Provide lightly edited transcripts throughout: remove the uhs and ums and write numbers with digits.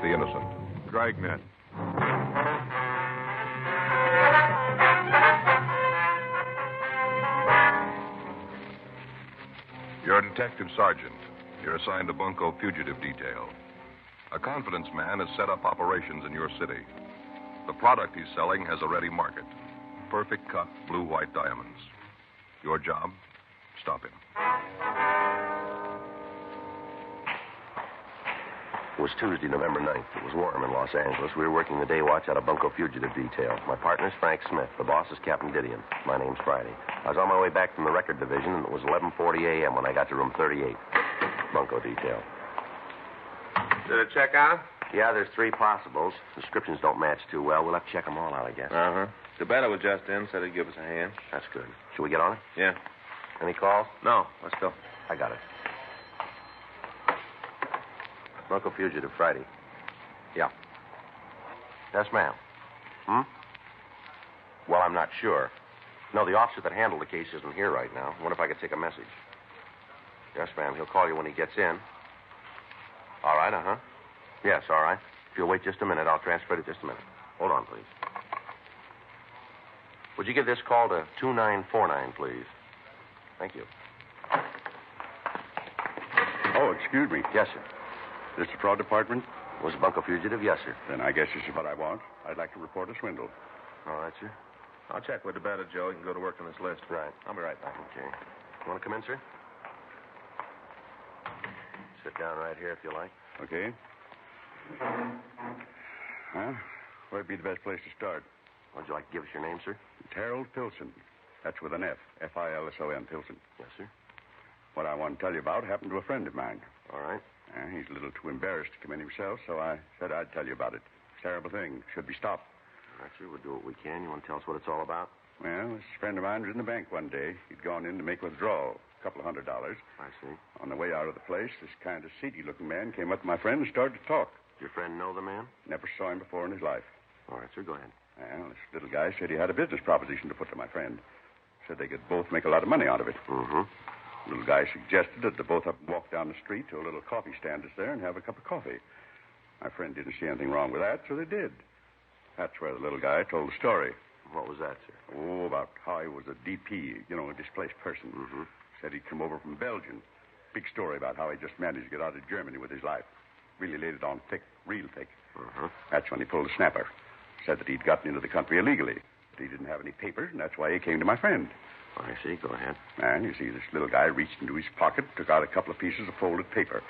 the innocent. Dragnet. You're a detective sergeant. You're assigned to Bunko Fugitive Detail. A confidence man has set up operations in your city. The product he's selling has a ready market. Perfect cut blue-white diamonds. Your job? Stop him. It was Tuesday, November 9th. It was warm in Los Angeles. We were working the day watch out of Bunko Fugitive Detail. My partner's Frank Smith. The boss is Captain Didion. My name's Friday. I was on my way back from the record division, and it was 11:40 a.m. when I got to room 38. Bunko Detail. Did it check out? Yeah, there's 3 possibles. Descriptions don't match too well. We'll have to check them all out, I guess. Uh-huh. The better was just in, said he'd give us a hand. That's good. Should we get on it? Yeah. Any calls? No, let's go. I got it. Bunko Fugitive, Friday. Yeah. Yes, ma'am. Well, I'm not sure. No, the officer that handled the case isn't here right now. I wonder if I could take a message. Yes, ma'am. He'll call you when he gets in. All right, uh-huh. Yes, all right. If you'll wait just a minute, I'll transfer it just a minute. Hold on, please. Would you give this call to 2949, please? Thank you. Oh, excuse me. Yes, sir. This the fraud department? Was Bunko Fugitive? Yes, sir. Then I guess this is what I want. I'd like to report a swindle. All right, sir. I'll check with the better, Joe. You can go to work on this list. Right. I'll be right back. Okay. You want to come in, sir? Sit down right here if you like. Okay. Where'd be the best place to start? Would you like to give us your name, sir? Harold Pilson. That's with an F. F-I-L-S-O-N, Pilson. Yes, sir. What I want to tell you about happened to a friend of mine. All right. He's a little too embarrassed to come in himself, so I said I'd tell you about it. It's a terrible thing. Should be stopped. All right, sir. We'll do what we can. You want to tell us what it's all about? Well, this friend of mine was in the bank one day. He'd gone in to make withdrawal, $200. I see. On the way out of the place, this kind of seedy-looking man came up to my friend and started to talk. Did your friend know the man? Never saw him before in his life. All right, sir. Go ahead. Well, this little guy said he had a business proposition to put to my friend. Said they could both make a lot of money out of it. Mm-hmm. The little guy suggested that the both of them walk down the street to a little coffee stand that's there and have a cup of coffee. My friend didn't see anything wrong with that, so they did. That's where the little guy told the story. What was that, sir? Oh, about how he was a DP, a displaced person. Mm-hmm. Said he'd come over from Belgium. Big story about how he just managed to get out of Germany with his life. Really laid it on thick, real thick. Mm-hmm. That's when he pulled a snapper. Said that he'd gotten into the country illegally. But he didn't have any papers, and that's why he came to my friend. I see. Go ahead. And you see, this little guy reached into his pocket, took out a couple of pieces of folded paper.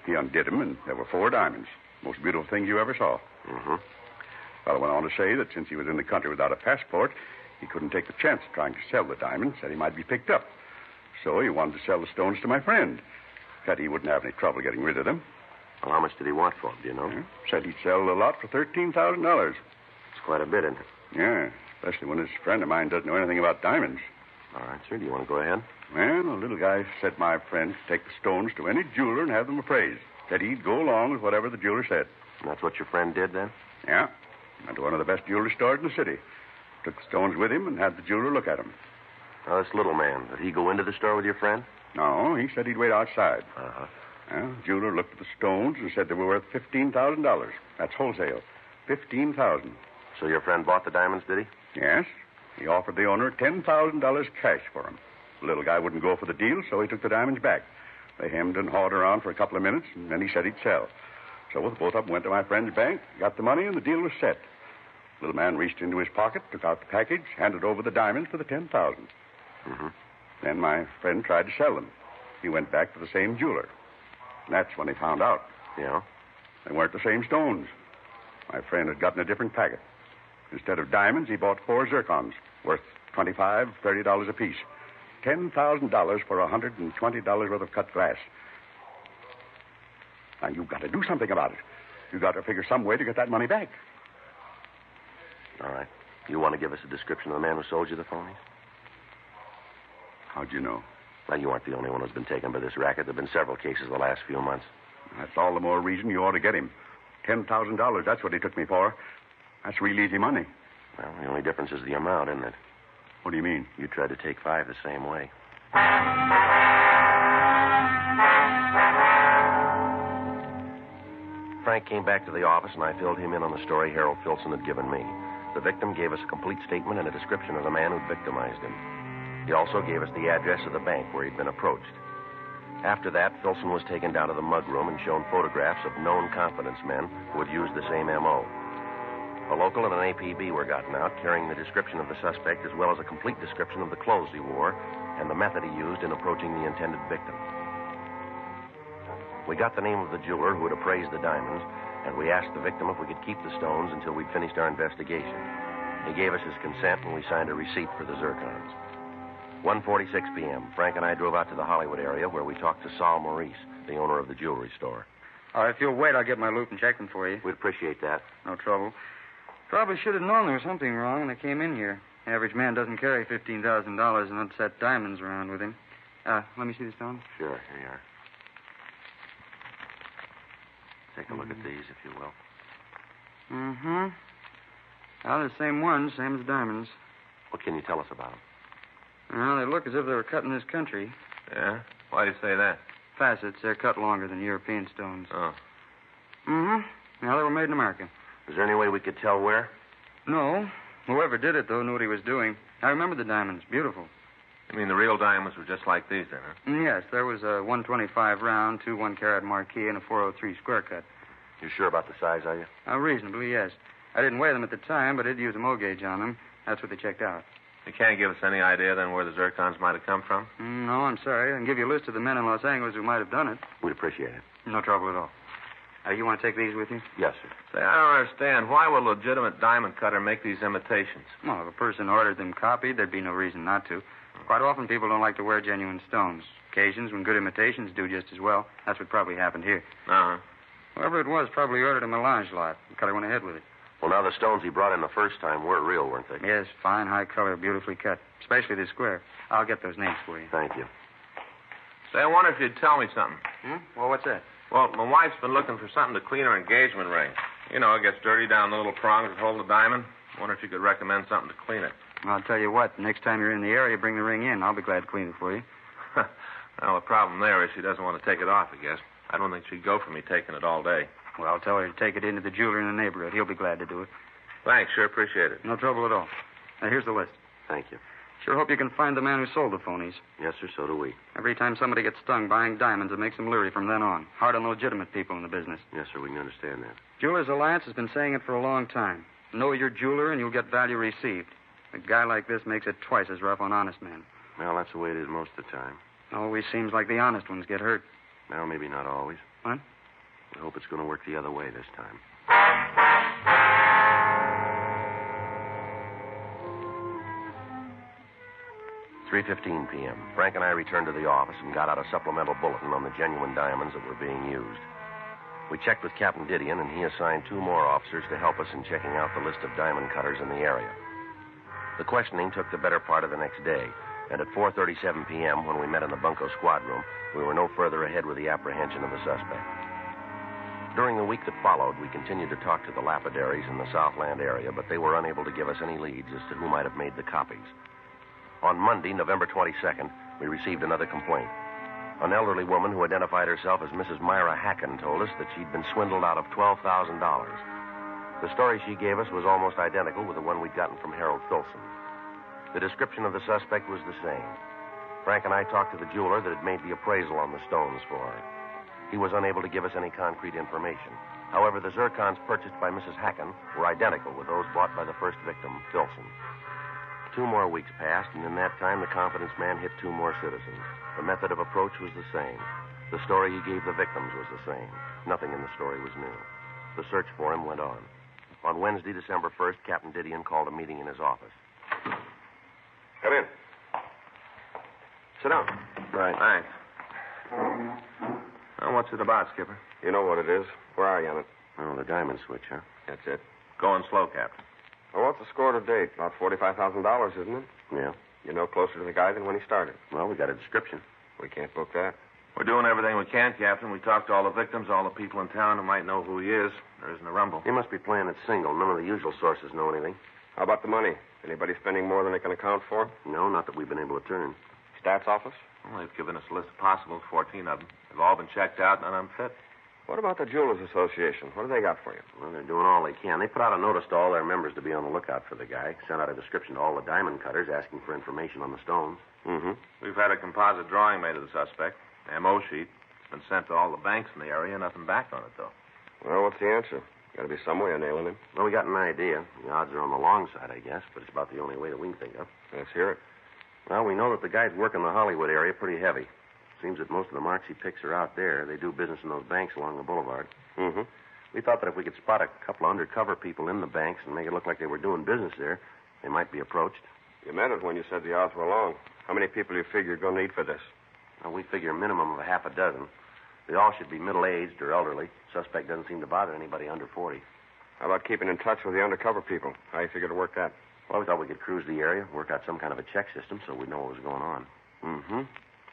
He undid them, and there were 4 diamonds. Most beautiful thing you ever saw. Mm-hmm. Fellow went on to say that since he was in the country without a passport, he couldn't take the chance of trying to sell the diamonds, said he might be picked up. So he wanted to sell the stones to my friend. Said he wouldn't have any trouble getting rid of them. Well, how much did he want for them, do you know? Yeah. Said he'd sell the lot for $13,000. It's quite a bit, isn't it? Yeah, especially when this friend of mine doesn't know anything about diamonds. All right, sir. Do you want to go ahead? Well, the little guy said my friend to take the stones to any jeweler and have them appraised. Said he'd go along with whatever the jeweler said. And that's what your friend did, then? Yeah. Went to one of the best jewelry stores in the city. Took the stones with him and had the jeweler look at them. Now, this little man, did he go into the store with your friend? No, he said he'd wait outside. Uh-huh. Well, the jeweler looked at the stones and said they were worth $15,000. That's wholesale. $15,000. So your friend bought the diamonds, did he? Yes. He offered the owner $10,000 cash for them. The little guy wouldn't go for the deal, so he took the diamonds back. They hemmed and hawed around for a couple of minutes, and then he said he'd sell. So both of them went to my friend's bank, got the money, and the deal was set. The little man reached into his pocket, took out the package, handed over the diamonds for the $10,000. Mm-hmm. Then my friend tried to sell them. He went back to the same jeweler. And that's when he found out. Yeah? They weren't the same stones. My friend had gotten a different packet. Instead of diamonds, he bought 4 zircons, worth $25, $30 apiece. $10,000 for $120 worth of cut glass. Now, you've got to do something about it. You've got to figure some way to get that money back. All right. You want to give us a description of the man who sold you the phonies? How'd you know? Well, you aren't the only one who's been taken by this racket. There have been several cases the last few months. That's all the more reason you ought to get him. $10,000, that's what he took me for. That's real easy money. Well, the only difference is the amount, isn't it? What do you mean? You tried to take 5 the same way. Frank came back to the office, and I filled him in on the story Harold Filson had given me. The victim gave us a complete statement and a description of the man who'd victimized him. He also gave us the address of the bank where he'd been approached. After that, Filson was taken down to the mug room and shown photographs of known confidence men who had used the same M.O. A local and an APB were gotten out, carrying the description of the suspect as well as a complete description of the clothes he wore and the method he used in approaching the intended victim. We got the name of the jeweler who had appraised the diamonds, and we asked the victim if we could keep the stones until we'd finished our investigation. He gave us his consent, and we signed a receipt for the zircons. 1:46 p.m., Frank and I drove out to the Hollywood area where we talked to Saul Maurice, the owner of the jewelry store. If you'll wait, I'll get my loop and check them for you. We'd appreciate that. No trouble. Probably should have known there was something wrong when I came in here. Average man doesn't carry $15,000 in unset diamonds around with him. Let me see the stones. Sure, here you are. Take a look at these, if you will. Mm-hmm. Well, they're the same ones, same as diamonds. What can you tell us about them? Well, they look as if they were cut in this country. Yeah? Why do you say that? Facets, they're cut longer than European stones. Oh. Mm-hmm. Now, they were made in America. Is there any way we could tell where? No. Whoever did it, though, knew what he was doing. I remember the diamonds. Beautiful. You mean the real diamonds were just like these, then, huh? Yes, there was a 125 round, 2 1-carat marquee, and a 403 square cut. You sure about the size, are you? Reasonably, yes. I didn't weigh them at the time, but I did use a mow gauge on them. That's what they checked out. You can't give us any idea, then, where the zircons might have come from? No, I'm sorry. I can give you a list of the men in Los Angeles who might have done it. We'd appreciate it. No trouble at all. You want to take these with you? Yes, sir. Say, I don't understand. Why would a legitimate diamond cutter make these imitations? Well, if a person ordered them copied, there'd be no reason not to. Quite often, people don't like to wear genuine stones. Occasions when good imitations do just as well. That's what probably happened here. Uh-huh. Whoever it was probably ordered a melange lot. The cutter went ahead with it. Well, now, the stones he brought in the first time were real, weren't they? Yes, fine, high color, beautifully cut. Especially the square. I'll get those names for you. Thank you. Say, I wonder if you'd tell me something. Well, what's that? Well, my wife's been looking for something to clean her engagement ring. You know, it gets dirty down the little prongs that hold the diamond. Wonder if you could recommend something to clean it. I'll tell you what, next time you're in the area, bring the ring in. I'll be glad to clean it for you. Well, the problem there is she doesn't want to take it off, I guess. I don't think she'd go for me taking it all day. Well, I'll tell her to take it into the jeweler in the neighborhood. He'll be glad to do it. Thanks, sure appreciate it. No trouble at all. Now, here's the list. Thank you. Sure hope you can find the man who sold the phonies. Yes, sir, so do we. Every time somebody gets stung buying diamonds, it makes them leery from then on. Hard on the legitimate people in the business. Yes, sir, we can understand that. Jewelers Alliance has been saying it for a long time. Know your jeweler and you'll get value received. A guy like this makes it twice as rough on honest men. Well, that's the way it is most of the time. Always seems like the honest ones get hurt. Well, maybe not always. What? We hope it's going to work the other way this time. "3:15 p.m. Frank and I returned to the office and got out a supplemental bulletin on the genuine diamonds that were being used. We checked with Captain Didion, and he assigned 2 more officers to help us in checking out the list of diamond cutters in the area. The questioning took the better part of the next day, and at 4:37 p.m., when we met in the bunco squad room, we were no further ahead with the apprehension of the suspect. During the week that followed, we continued to talk to the lapidaries in the Southland area, but they were unable to give us any leads as to who might have made the copies. On Monday, November 22nd, we received another complaint. An elderly woman who identified herself as Mrs. Myra Hacken told us that she'd been swindled out of $12,000. The story she gave us was almost identical with the one we'd gotten from Harold Filson. The description of the suspect was the same. Frank and I talked to the jeweler that had made the appraisal on the stones for her. He was unable to give us any concrete information. However, the zircons purchased by Mrs. Hacken were identical with those bought by the first victim, Filson. 2 more weeks passed, and in that time, the confidence man hit 2 more citizens. The method of approach was the same. The story he gave the victims was the same. Nothing in the story was new. The search for him went on. On Wednesday, December 1st, Captain Didion called a meeting in his office. Come in. Sit down. Right. Thanks. Well, what's it about, Skipper? You know what it is. Where are you on it? Oh, the diamond switch, huh? That's it. Going slow, Captain. Well, what's the score to date? About $45,000, isn't it? Yeah. You're no closer to the guy than when he started. Well, we got a description. We can't book that. We're doing everything we can, Captain. We talked to all the victims, all the people in town who might know who he is. There isn't a rumble. He must be playing it single. None of the usual sources know anything. How about the money? Anybody spending more than they can account for? No, not that we've been able to turn. Stats office? Well, they've given us a list of possibles, 14 of them. They've all been checked out and unfit. What about the Jewelers Association? What do they got for you? Well, they're doing all they can. They put out a notice to all their members to be on the lookout for the guy. Sent out a description to all the diamond cutters asking for information on the stones. Mm-hmm. We've had a composite drawing made of the suspect. M.O. sheet. It's been sent to all the banks in the area. Nothing back on it, though. Well, what's the answer? Got to be some way of nailing him. Well, we got an idea. The odds are on the long side, I guess, but it's about the only way that we can think of. Let's hear it. Well, we know that the guys work in the Hollywood area pretty heavy. Seems that most of the marks he picks are out there. They do business in those banks along the boulevard. Mm-hmm. We thought that if we could spot a couple of undercover people in the banks and make it look like they were doing business there, they might be approached. You meant it when you said the odds were long. How many people do you figure you're going to need for this? Well, we figure a minimum of a half a dozen. They all should be middle-aged or elderly. Suspect doesn't seem to bother anybody under 40. How about keeping in touch with the undercover people? How you figure to work that? Well, we thought we could cruise the area, work out some kind of a check system so we'd know what was going on. Mm-hmm.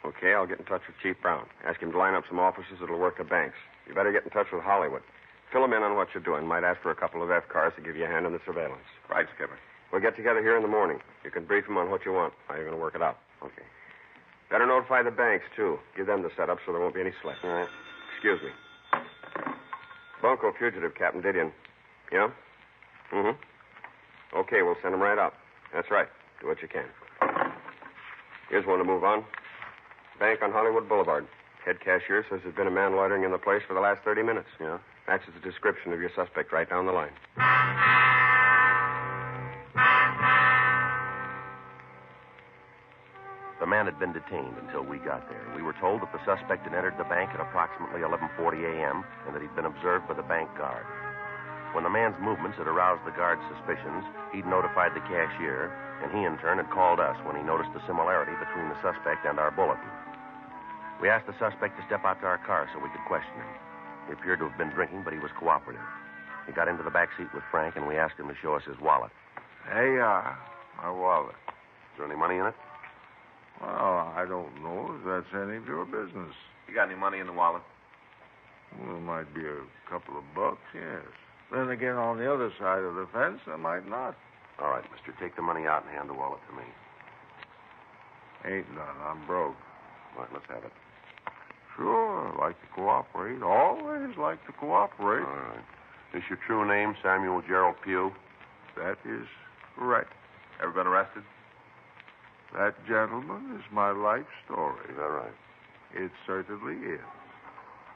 Okay, I'll get in touch with Chief Brown. Ask him to line up some officers that'll work the banks. You better get in touch with Hollywood. Fill him in on what you're doing. Might ask for a couple of F cars to give you a hand in the surveillance. Right, Skipper. We'll get together here in the morning. You can brief him on what you want, how you're going to work it out. Okay. Better notify the banks, too. Give them the setup so there won't be any slip. All right. Excuse me. Bunko fugitive, Captain Didion. Yeah? Mm-hmm. Okay, we'll send him right up. That's right. Do what you can. Here's one to move on. Bank on Hollywood Boulevard. Head cashier says there's been a man loitering in the place for the last 30 minutes. Yeah? Matches the description of your suspect right down the line. The man had been detained until we got there. We were told that the suspect had entered the bank at approximately 11:40 a.m. and that he'd been observed by the bank guard. When the man's movements had aroused the guard's suspicions, he'd notified the cashier, and he in turn had called us when he noticed the similarity between the suspect and our bulletin. We asked the suspect to step out to our car so we could question him. He appeared to have been drinking, but he was cooperative. He got into the back seat with Frank, and we asked him to show us his wallet. Hey, my wallet. Is there any money in it? Well, I don't know if that's any of your business. You got any money in the wallet? Well, it might be a couple of bucks, yes. Then again, on the other side of the fence, I might not. All right, mister, take the money out and hand the wallet to me. Ain't none. I'm broke. All right, let's have it. Sure, I like to cooperate. Always like to cooperate. All right. Is your true name Samuel Gerald Pugh? That is correct. Ever been arrested? That, gentleman, is my life story. Is that right? It certainly is.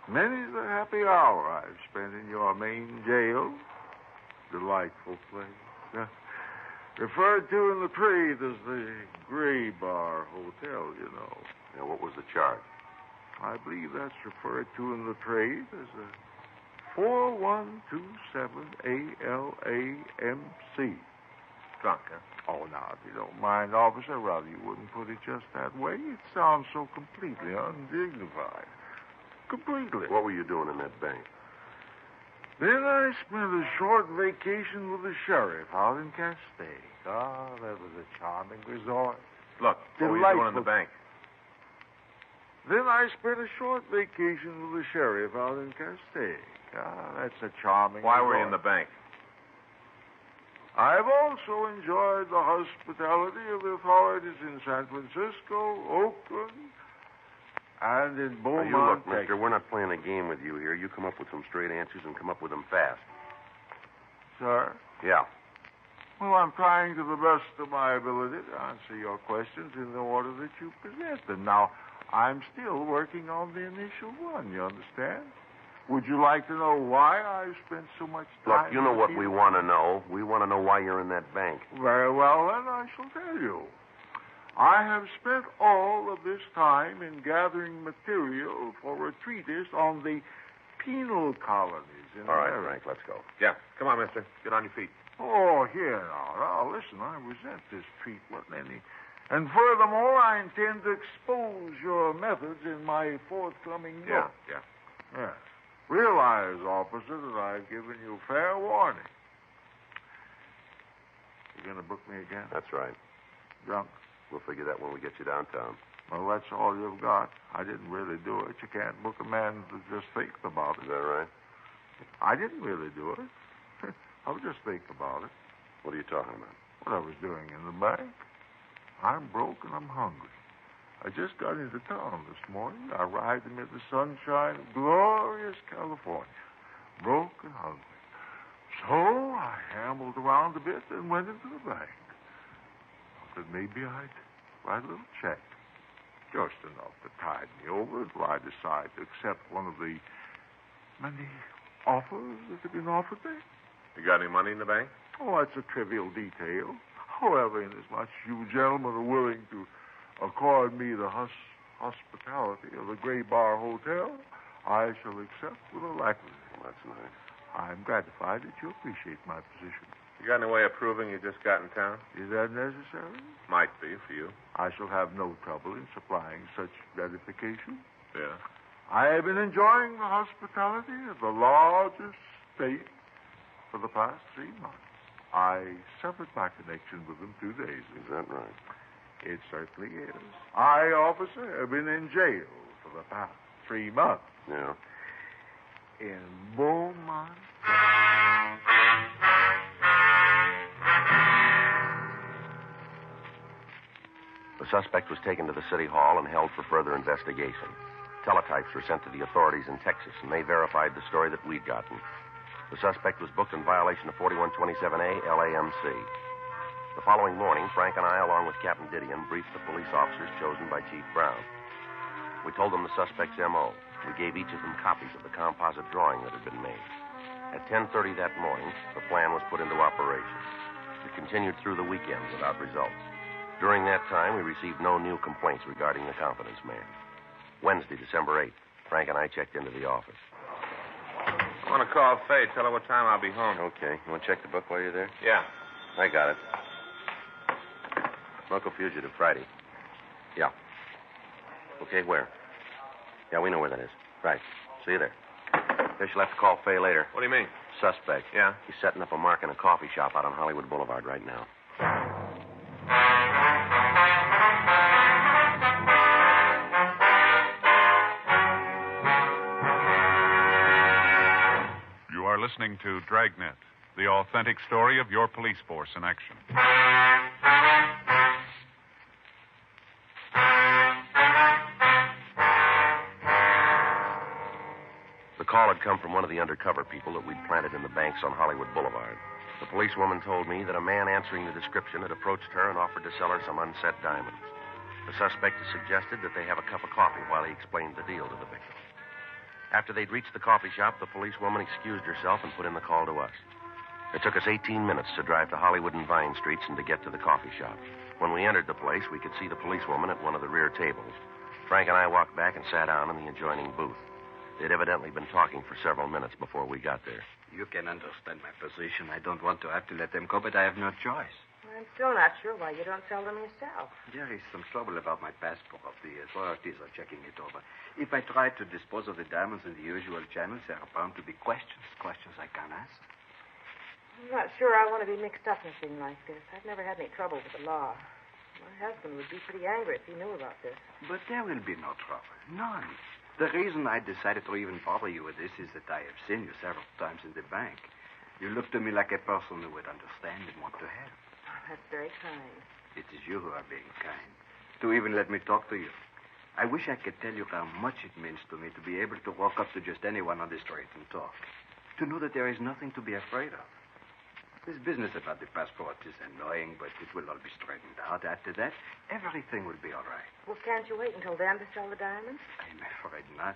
Many's the happy hour I've spent in your main jail. Delightful place. Referred to in the trade as the Gray Bar Hotel, you know. Yeah, what was the charge? I believe that's referred to in the trade as a 4127 ALAMC. Drunk, huh? Oh, now, if you don't mind, officer, rather you wouldn't put it just that way. It sounds so completely undignified. Completely. What were you doing in that bank? Then I spent a short vacation with the sheriff out in Castaic. Ah, that was a charming resort. Look, what were you doing in the bank? Then I spent a short vacation with the sheriff out in Castaic. Ah, that's a charming Why resort. were you in the bank? I've also enjoyed the hospitality of the authorities in San Francisco, Oakland, and in Beaumont, Now, you look, Texas. mister, we're not playing a game with you here. You come up with some straight answers and come up with them fast. Sir? Yeah. Well, I'm trying to the best of my ability to answer your questions in the order that you present them. Now, I'm still working on the initial one, you understand? Would you like to know why I've spent so much time... Look, you know what we want to know. We want to know why you're in that bank. Very well, then, I shall tell you. I have spent all of this time in gathering material for a treatise on the penal colonies in All right, America. Frank, let's go. Yeah. Come on, mister. Get on your feet. Oh, here now. Now, listen, I resent this treatment any. And furthermore, I intend to expose your methods in my forthcoming book. Yeah. Yes. Realize, officer, that I've given you fair warning. You going to book me again? That's right. Drunk? We'll figure that when we get you downtown. Well, that's all you've got. I didn't really do it. You can't book a man that just thinks about Is it. that right? I didn't really do it. I was just thinking about it. What are you talking about? What I was doing in the bank. I'm broke and I'm hungry. I just got into town this morning. I arrived amid the sunshine of glorious California, broke and hungry. So I ambled around a bit and went into the bank. Thought that maybe I'd write a little check. Just enough to tide me over until I decide to accept one of the many offers that have been offered me. You got any money in the bank? Oh, that's a trivial detail. However, inasmuch you gentlemen are willing to accord me the hospitality of the Gray Bar Hotel, I shall accept with alacrity. Well, that's nice. I'm gratified that you appreciate my position. You got any way of proving you just got in town? Is that necessary? Might be for you. I shall have no trouble in supplying such gratification. Yeah. I have been enjoying the hospitality of the largest state for the past 3 months. I severed my connection with them 2 days ago. Is that right? It certainly is. I, officer, have been in jail for the past 3 months. Yeah. In Beaumont. The suspect was taken to the city hall and held for further investigation. Teletypes were sent to the authorities in Texas, and they verified the story that we'd gotten. The suspect was booked in violation of 4127A LAMC. The following morning, Frank and I, along with Captain Didion, briefed the police officers chosen by Chief Brown. We told them the suspect's M.O. We gave each of them copies of the composite drawing that had been made. At 10:30 that morning, the plan was put into operation. It continued through the weekend without results. During that time, we received no new complaints regarding the confidence man. Wednesday, December 8th, Frank and I checked into the office. I want to call Faye. Tell her what time I'll be home. Okay. You want to check the book while you're there? Yeah. I got it. Local fugitive Friday. Yeah. Okay, where? Yeah, we know where that is. Right. See you there. Guess you'll have to call Faye later. What do you mean? Suspect. Yeah? He's setting up a mark in a coffee shop out on Hollywood Boulevard right now. You are listening to Dragnet, the authentic story of your police force in action. The call had come from one of the undercover people that we'd planted in the banks on Hollywood Boulevard. The policewoman told me that a man answering the description had approached her and offered to sell her some unset diamonds. The suspect has suggested that they have a cup of coffee while he explained the deal to the victim. After they'd reached the coffee shop, the policewoman excused herself and put in the call to us. It took us 18 minutes to drive to Hollywood and Vine Streets and to get to the coffee shop. When we entered the place, we could see the policewoman at one of the rear tables. Frank and I walked back and sat down in the adjoining booth. They'd evidently been talking for several minutes before we got there. You can understand my position. I don't want to have to let them go, but I have no choice. I'm still not sure why you don't sell them yourself. There is some trouble about my passport. The authorities are checking it over. If I try to dispose of the diamonds in the usual channels, there are bound to be questions I can't ask. I'm not sure I want to be mixed up in a thing like this. I've never had any trouble with the law. My husband would be pretty angry if he knew about this. But there will be no trouble. None. The reason I decided to even bother you with this is that I have seen you several times in the bank. You look to me like a person who would understand and want to help. That's very kind. It is you who are being kind, to even let me talk to you. I wish I could tell you how much it means to me to be able to walk up to just anyone on the street and talk. To know that there is nothing to be afraid of. This business about the passport is annoying, but it will all be straightened out. After that, everything will be all right. Well, can't you wait until then to sell the diamonds? I'm afraid not.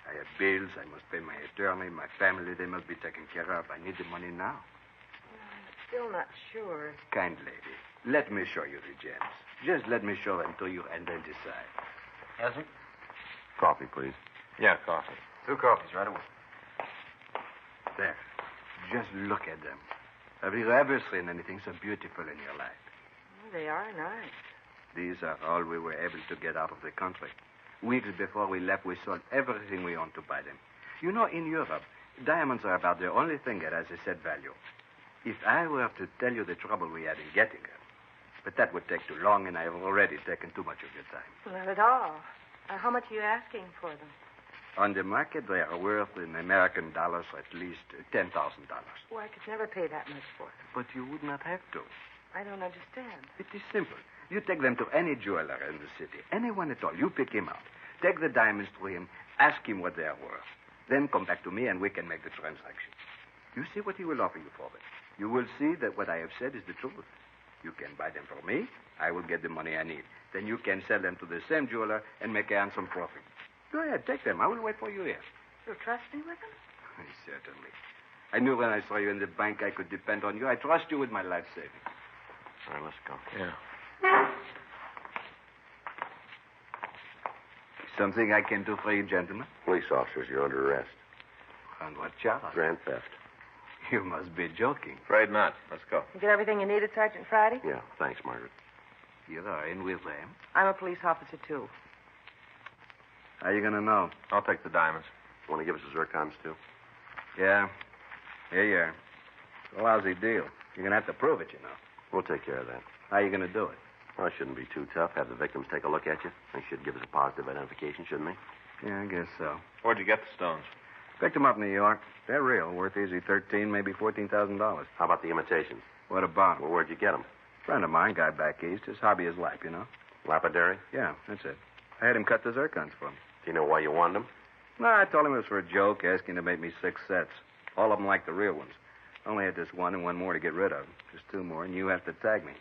I have bills. I must pay my attorney, my family. They must be taken care of. I need the money now. I'm still not sure. Kind lady, let me show you the gems. Just let me show them to you and then decide. Yes, sir? Coffee, please. Yeah, coffee. 2 coffees right away. There. Just look at them. Have you ever seen anything so beautiful in your life? Well, they are nice. These are all we were able to get out of the country. Weeks before we left, we sold everything we owned to buy them. You know, in Europe, diamonds are about the only thing that has a set value. If I were to tell you the trouble we had in getting them, but that would take too long, and I have already taken too much of your time. Not at all. How much are you asking for them? On the market, they are worth in American dollars at least $10,000. Well, I could never pay that much for them. But you would not have to. I don't understand. It is simple. You take them to any jeweler in the city, anyone at all. You pick him out. Take the diamonds to him. Ask him what they are worth. Then come back to me and we can make the transaction. You see what he will offer you for them. You will see that what I have said is the truth. You can buy them for me. I will get the money I need. Then you can sell them to the same jeweler and make a handsome profit. Go ahead, take them. I will wait for you here. You'll trust me with them? Certainly. I knew when I saw you in the bank I could depend on you. I trust you with my life savings. All right, let's go. Yeah. Something I can do for you, gentlemen? Police officers, you're under arrest. On what charge? Grand theft. You must be joking. Afraid not. Let's go. You get everything you needed, Sergeant Friday? Yeah, thanks, Margaret. You are in with them? I'm a police officer, too. How you going to know? I'll take the diamonds. Want to give us the zircons, too? Yeah. Here you are. It's a lousy deal. You're going to have to prove it, you know. We'll take care of that. How are you going to do it? Well, it shouldn't be too tough. Have the victims take a look at you. They should give us a positive identification, shouldn't they? Yeah, I guess so. Where'd you get the stones? Picked them up in New York. They're real. Worth easy $13,000, maybe $14,000. How about the imitations? What about 'em? Well, where'd you get them? Friend of mine, guy back east. His hobby is life, you know. Lapidary? Yeah, that's it. I had him cut the zircons for me. Do you know why you wanted them? No, I told him it was for a joke, asking to make me 6 sets. All of them like the real ones. Only had this one and one more to get rid of. Just 2 more, and you have to tag me.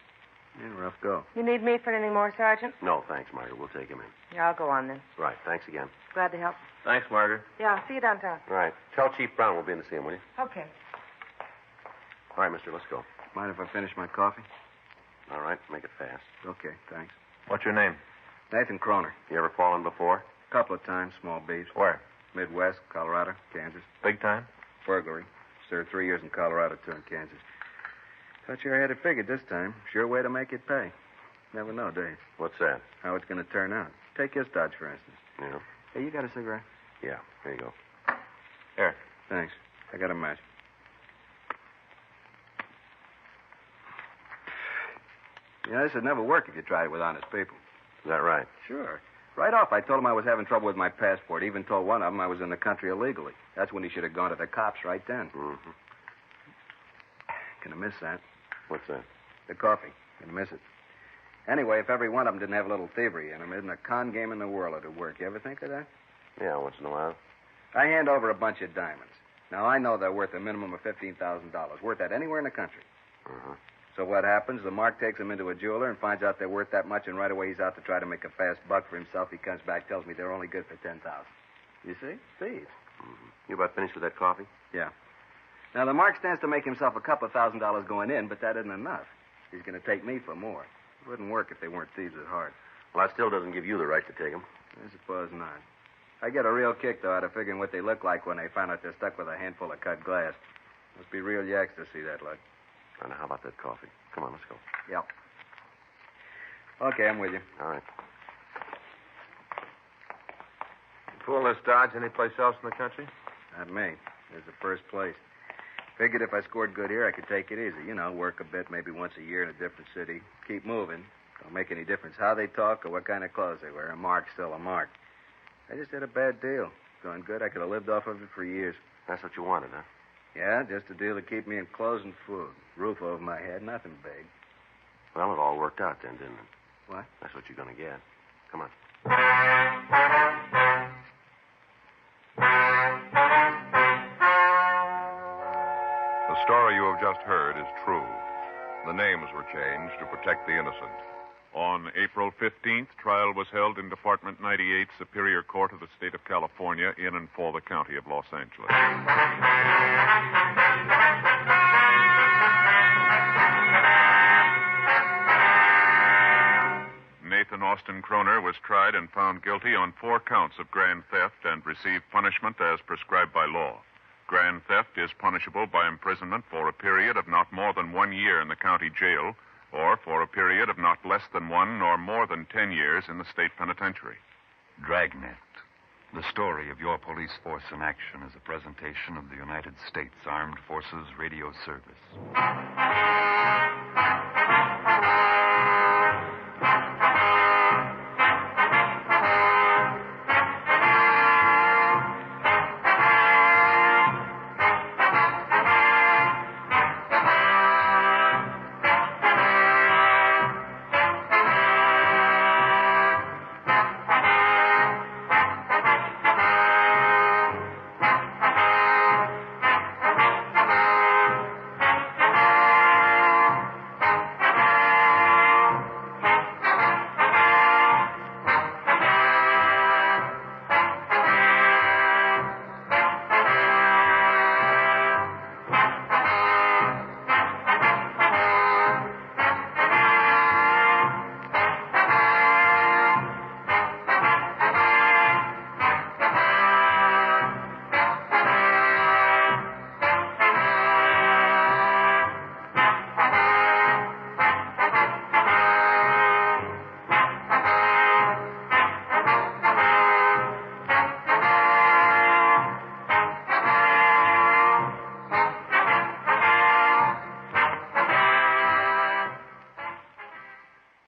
Yeah, rough go. You need me for anything more, Sergeant? No, thanks, Margaret. We'll take him in. Yeah, I'll go on then. Right, thanks again. Glad to help. Thanks, Margaret. Yeah, I'll see you downtown. All right. Tell Chief Brown we'll be in to see him, will you? Okay. All right, mister, let's go. Mind if I finish my coffee? All right, make it fast. Okay, thanks. What's your name? Nathan Croner. You ever fallen before? Couple of times, small beefs. Where? Midwest, Colorado, Kansas. Big time? Burglary. Served 3 years in Colorado, 2 in Kansas. Thought you had it figured this time. Sure way to make it pay. Never know, do you? What's that? How it's going to turn out. Take his dodge, for instance. Yeah. Hey, you got a cigarette? Yeah, here you go. Here. Thanks. I got a match. You know, this would never work if you tried it with honest people. Is that right? Sure. Right off, I told him I was having trouble with my passport. Even told one of them I was in the country illegally. That's when he should have gone to the cops right then. Mm-hmm. Gonna miss that. What's that? The coffee. Gonna miss it. Anyway, if every one of them didn't have a little thievery in them, isn't a con game in the world it'd work. You ever think of that? Yeah, once in a while. I hand over a bunch of diamonds. Now, I know they're worth a minimum of $15,000. Worth that anywhere in the country. Uh-huh. So what happens? The mark takes them into a jeweler and finds out they're worth that much, and right away he's out to try to make a fast buck for himself. He comes back, tells me they're only good for $10,000. You see? Thieves. Mm-hmm. You about finished with that coffee? Yeah. Now, the mark stands to make himself a couple of $1,000 going in, but that isn't enough. He's going to take me for more. It wouldn't work if they weren't thieves at heart. Well, that still doesn't give you the right to take them. I suppose not. I get a real kick, though, out of figuring what they look like when they find out they're stuck with a handful of cut glass. Must be real yaks to see that luck. Now, how about that coffee? Come on, let's go. Yep. Okay, I'm with you. All right. Pull this Dodge anyplace else in the country? Not me. There's the first place. Figured if I scored good here, I could take it easy. You know, work a bit, maybe once a year in a different city. Keep moving. Don't make any difference how they talk or what kind of clothes they wear. A mark's still a mark. I just had a bad deal. Going good, I could have lived off of it for years. That's what you wanted, huh? Yeah, just a deal to keep me in clothes and food. Roof over my head, nothing big. Well, it all worked out then, didn't it? What? That's what you're going to get. Come on. The story you have just heard is true. The names were changed to protect the innocent. On April 15th, trial was held in Department 98, Superior Court of the State of California, in and for the County of Los Angeles. Nathan Austin Croner was tried and found guilty on 4 counts of grand theft and received punishment as prescribed by law. Grand theft is punishable by imprisonment for a period of not more than 1 year in the county jail, or for a period of not less than 1 nor more than 10 years in the state penitentiary. Dragnet, the story of your police force in action, is a presentation of the United States Armed Forces Radio Service.